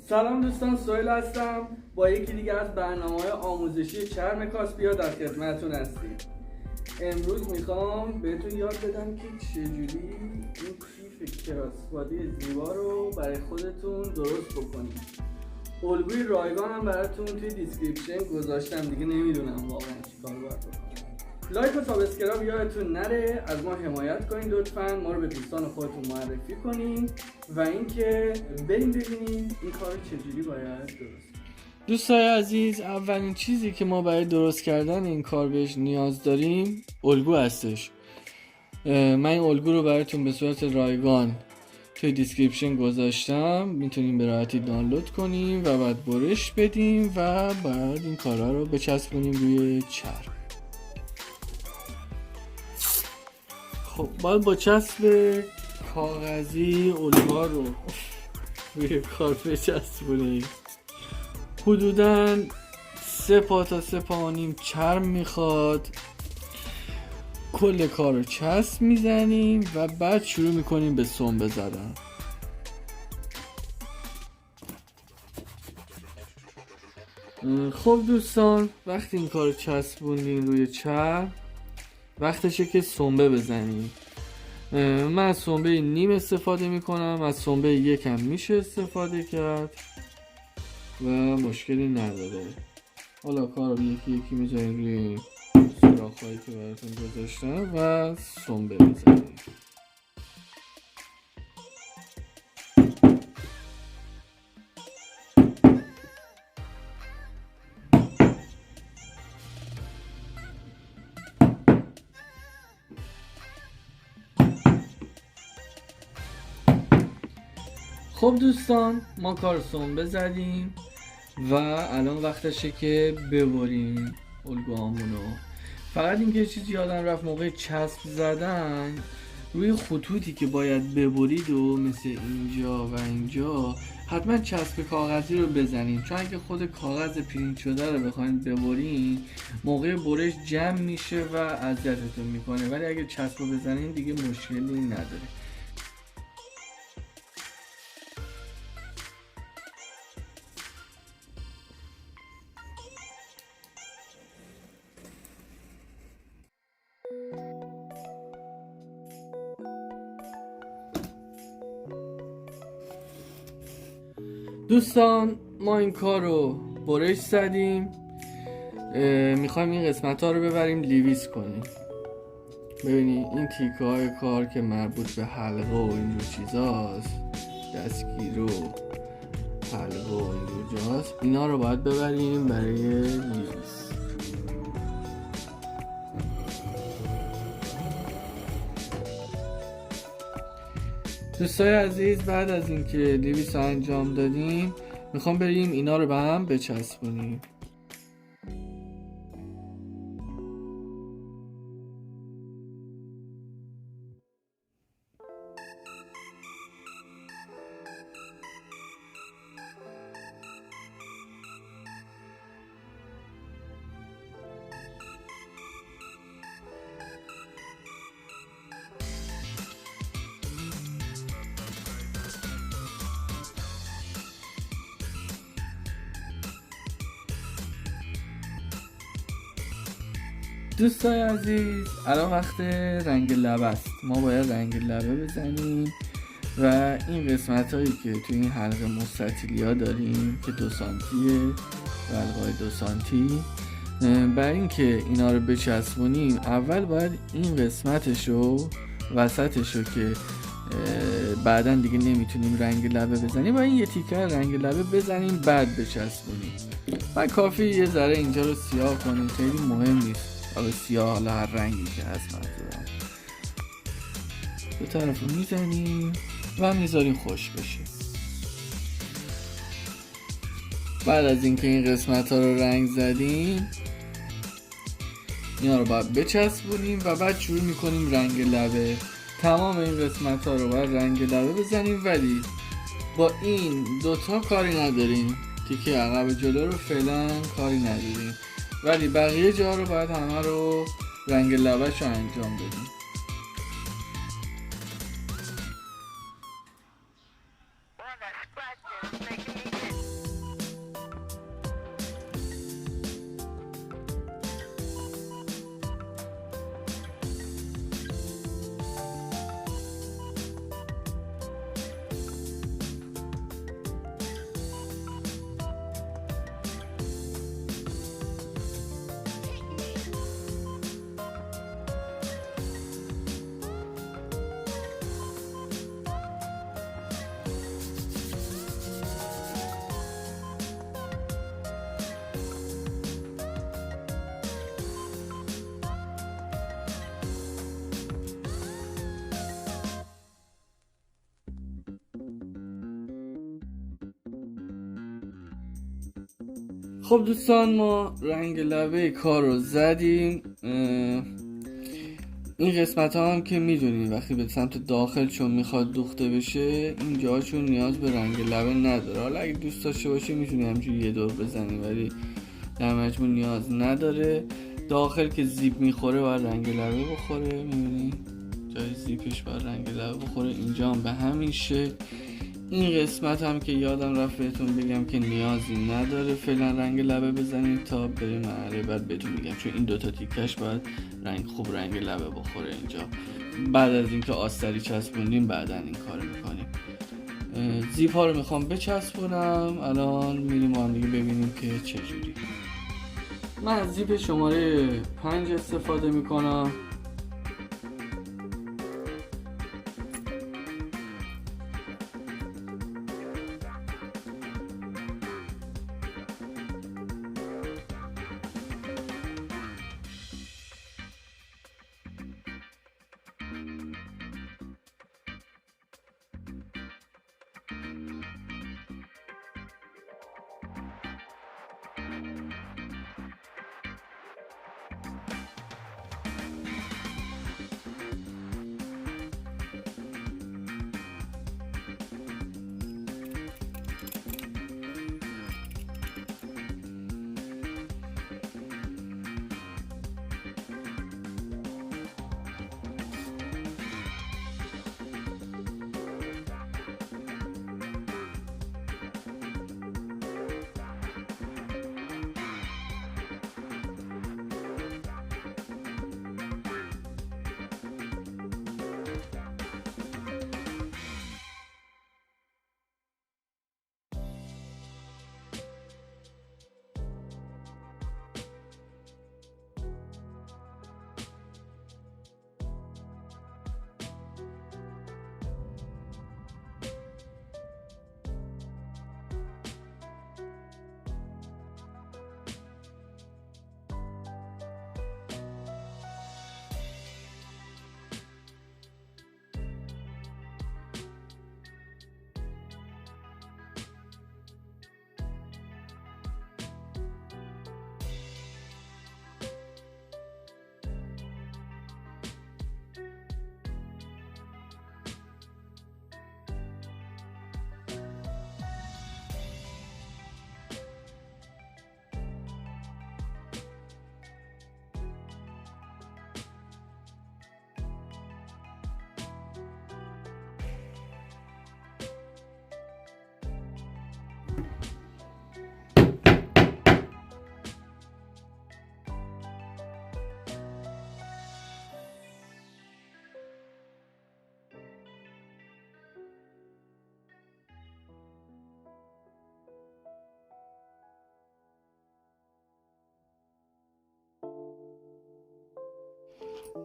سلام دوستان، سهیل هستم. با یکی دیگه از برنامه‌های آموزشی چرم کاسپیا در خدمتتون هستیم. امروز میخوام بهتون یاد بدم که چجوری این کیف کراسبادی زیبا رو برای خودتون درست بکنید. الگوی رایگان هم براتون توی دیسکریپشن گذاشتم، دیگه نمیدونم واقعا چیکار باید بکنم. لایک و سابسکرایب یادتون نره، از ما حمایت کنین لطفاً، ما رو به دوستان خودتون معرفی کنین و اینکه بریم ببینیم این کار چجوری باید درست. دوستای عزیز، اولین چیزی که ما برای درست کردن این کار بهش نیاز داریم الگو هستش. من این الگو رو براتون به صورت رایگان توی دیسکریپشن گذاشتم، میتونیم به راحتی دانلود کنیم و بعد برش بدیم و بعد این کارا رو بچسبونیم روی چرم. خب باید با چسب کاغذی الگوها رو روی کار بچسبونیم. حدوداً 3 پا تا 3 پا و نیم چرم میخواد. کل کار رو چسب میزنیم و بعد شروع میکنیم به سنبه زدن. خب دوستان، وقتی این کار رو چسبوندین روی چرم، وقتشه که سنبه بزنیم. من از سنبه نیم استفاده میکنم، از سنبه یکم میشه استفاده کرد و مشکلی نداره. حالا کار رو یکی یکی میذاریم روی سراخ‌هایی که براتون گذاشتم و سنبه بزنیم. خب دوستان، ما کار سنبه زدیم و الان وقتشه که ببریم الگوهامونو. فقط اینکه چیزی یادم رفت، موقع چسب زدن روی خطوطی که باید ببرید و مثل اینجا و اینجا حتما چسب کاغذی رو بزنید، چون اگه خود کاغذ پرینت شده رو بخواید ببرین موقع برش جمع میشه و اذیتتون میکنه، ولی اگه چسب رو بزنین دیگه مشکلی نداره. دوستان، ما این کار رو برش زدیم، میخوایم این قسمت ها رو ببریم لیویس کنیم. ببینید این تیکه های کار که مربوط به حلقه و اینجور چیزاست، دستگیر و حلقه و اینجور جاست، اینا رو باید ببریم برای لیویس. دوستای عزیز، بعد از اینکه لیویس رو انجام دادیم میخوام بریم اینا رو به هم بچسبونیم. دوستای عزیز، الان وقت رنگ لبه است. ما باید رنگ لبه بزنیم و این قسمت هایی که توی این حلقه مستطیلی ها داریم که 2 سانتیه و حلقه 2 سانتی، برای اینکه اینا رو بچسبونیم اول باید این قسمتشو وسطشو که بعدا دیگه نمیتونیم رنگ لبه بزنیم، باید این یه تیکه رنگ لبه بزنیم بعد بچسبونیم. و کافی یه ذره اینجا رو سیاه کنیم، خیلی مهم نیست، حالا سیاه حالا هر رنگی که هست منظورم. 2 طرف رو میزنیم و میذاریم خوش بشه. بعد از اینکه این قسمت ها رو رنگ زدیم اینا رو باید بچسبونیم و بعد شروع میکنیم رنگ لبه. تمام این قسمت ها رو باید رنگ لبه بزنیم، ولی با این 2 کاری نداریم. تیکه عقب جلو رو فعلا کاری نداریم، ولی بقیه جا رو باید همه رو رنگ لبه‌شو انجام بدیم. خب دوستان، ما رنگ لبه کار رو زدیم. این قسمت ها هم که میدونین وقتی به سمت داخل چون میخواد دوخته بشه، این جاهاشون نیاز به رنگ لبه نداره. حالا اگه دوست داشته باشی میتونی همچون یه دور بزنی، ولی در مجموع نیاز نداره. داخل که زیپ میخوره باید رنگ لبه بخوره، میبینی جای زیپش باید رنگ لبه بخوره. اینجا هم به همین شکل. این قسمت هم که یادم رفت بهتون بگم که نیازی نداره فعلا رنگ لبه بزنید تا بریم مرحله بعد بهتون میگم، چون این دوتا تیکش باید خوب رنگ لبه بخوره اینجا. بعد از اینکه آستری چسبوندیم بعدا این کارو میکنیم. زیپ ها رو میخوام بچسبونم. الان میریم با هم دیگه ببینیم که چجوری. من از زیپ شماره 5 استفاده میکنم.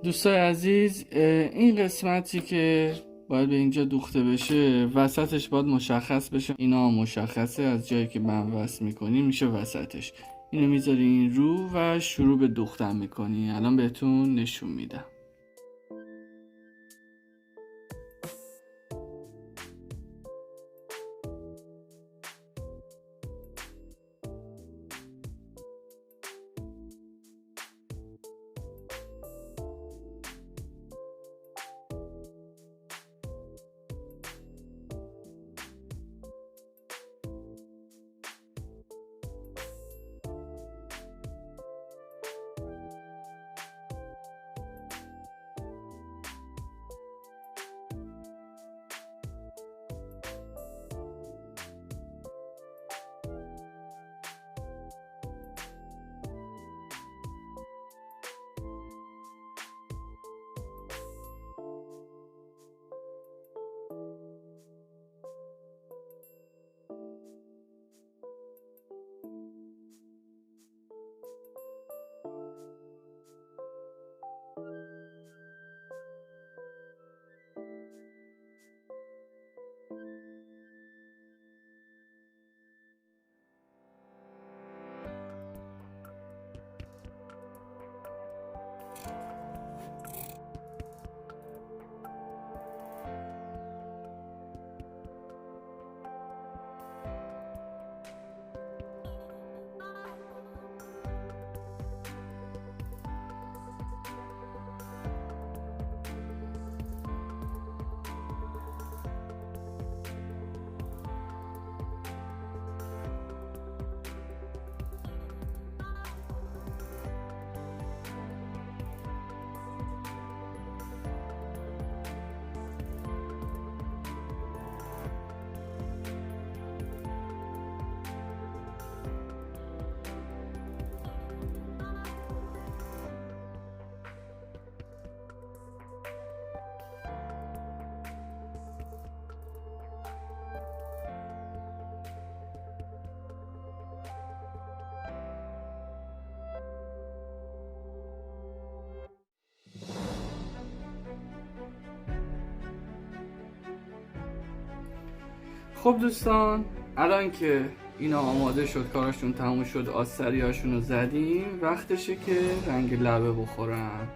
دوستای عزیز، این قسمتی که باید به اینجا دوخته بشه وسطش باید مشخص بشه. اینا مشخصه، از جایی که من وصل میکنی میشه وسطش. اینو میذاری این رو و شروع به دوختن میکنی. الان بهتون نشون میدم. خب دوستان، الان که اینا آماده شد، کاراشون تموم شد، آستری هاشون رو زدیم، وقتشه که رنگ لبه بخورم.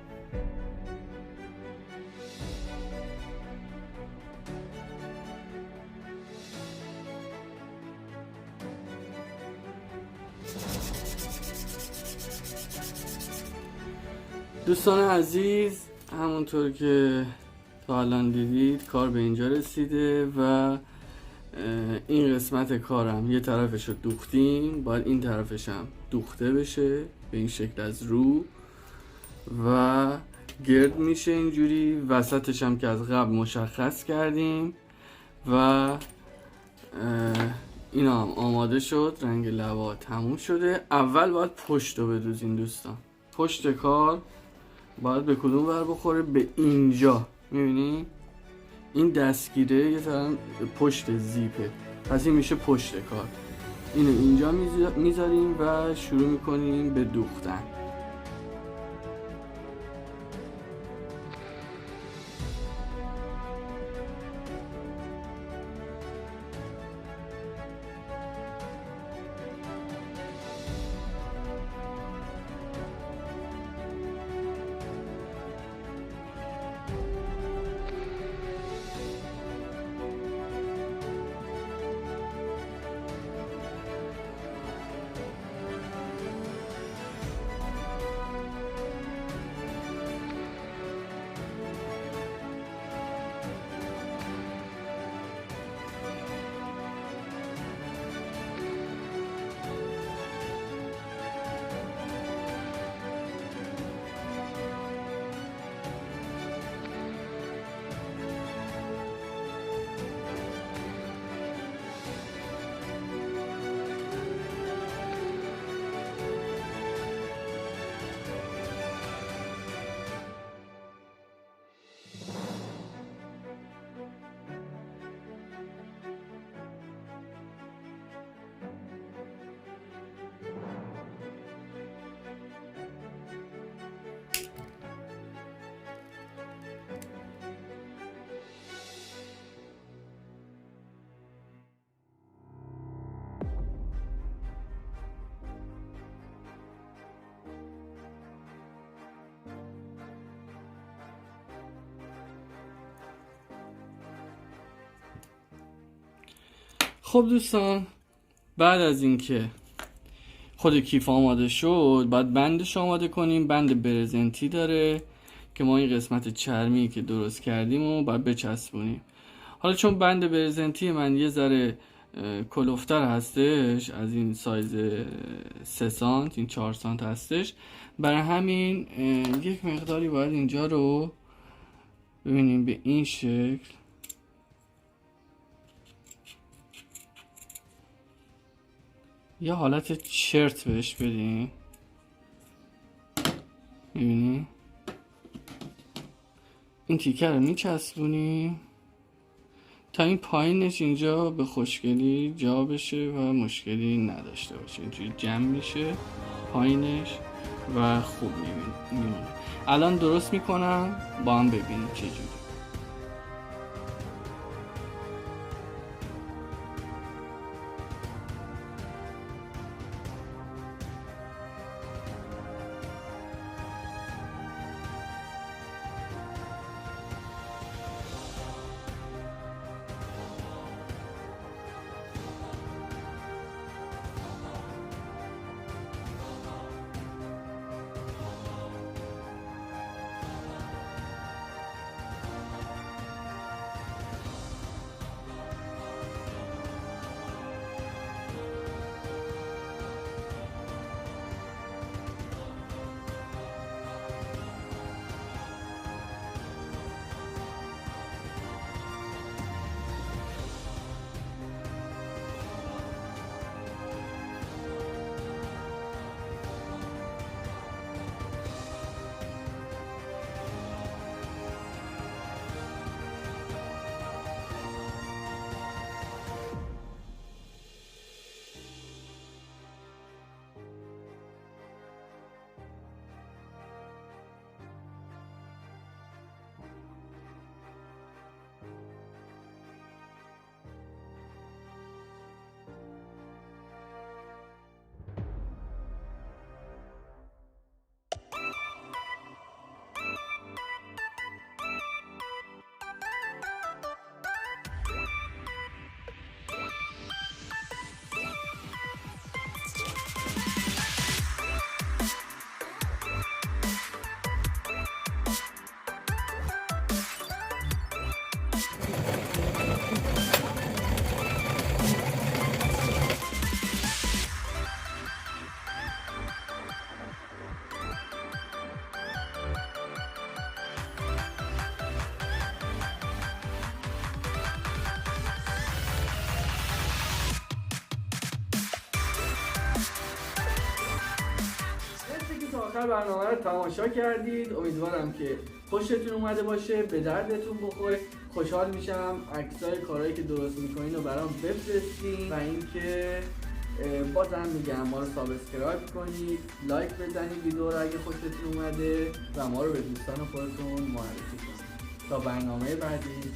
دوستان عزیز، همونطور که تا الان دیدید کار به اینجا رسیده و این قسمت کارم یه طرفش رو دوختیم، باید این طرفش هم دوخته بشه به این شکل از رو و گرد میشه اینجوری. وسطش هم که از قبل مشخص کردیم و اینا هم آماده شد، رنگ لبا تموم شده. اول باید پشت رو بدوزین دوستان. پشت کار باید به کدوم ور بخوره؟ به اینجا. میبینی این دستگیره یه طرف پشت زیپه، پس این میشه پشت کار. اینو اینجا میذاریم و شروع میکنیم به دوختن. خب دوستان، بعد از اینکه خود کیف آماده شد، باید بندش آماده کنیم. بند برزنتی داره که ما این قسمت چرمی که درست کردیم و باید بچسبونیم. حالا چون بند برزنتی من یه ذره کلوفتر هستش، از این سایز 3 سانت، این 4 سانت هستش، برای همین یک مقداری باید اینجا رو ببینیم به این شکل یا حالت چرت بهش بدیم. میبینی این تیکه رو میچسبونیم تا این پایینش اینجا به خوشگلی جا بشه و مشکلی نداشته باشه. اینجوری جمع میشه پایینش و خوب میمونه. الان درست میکنم، با هم ببینیم چجوری. آخر برنامه رو تماشا کردید. امیدوارم که خوشتون اومده باشه، به دردتون بخوره. خوشحال میشم عکسای کارهایی که درست میکنین رو برام بفرستین و اینکه بازم میگم ما رو سابسکرایب کنید، لایک بزنید ویدیو رو اگه خوشتون اومده و ما رو به دوستان خودتون معرفی کنید. تا برنامه بعدی.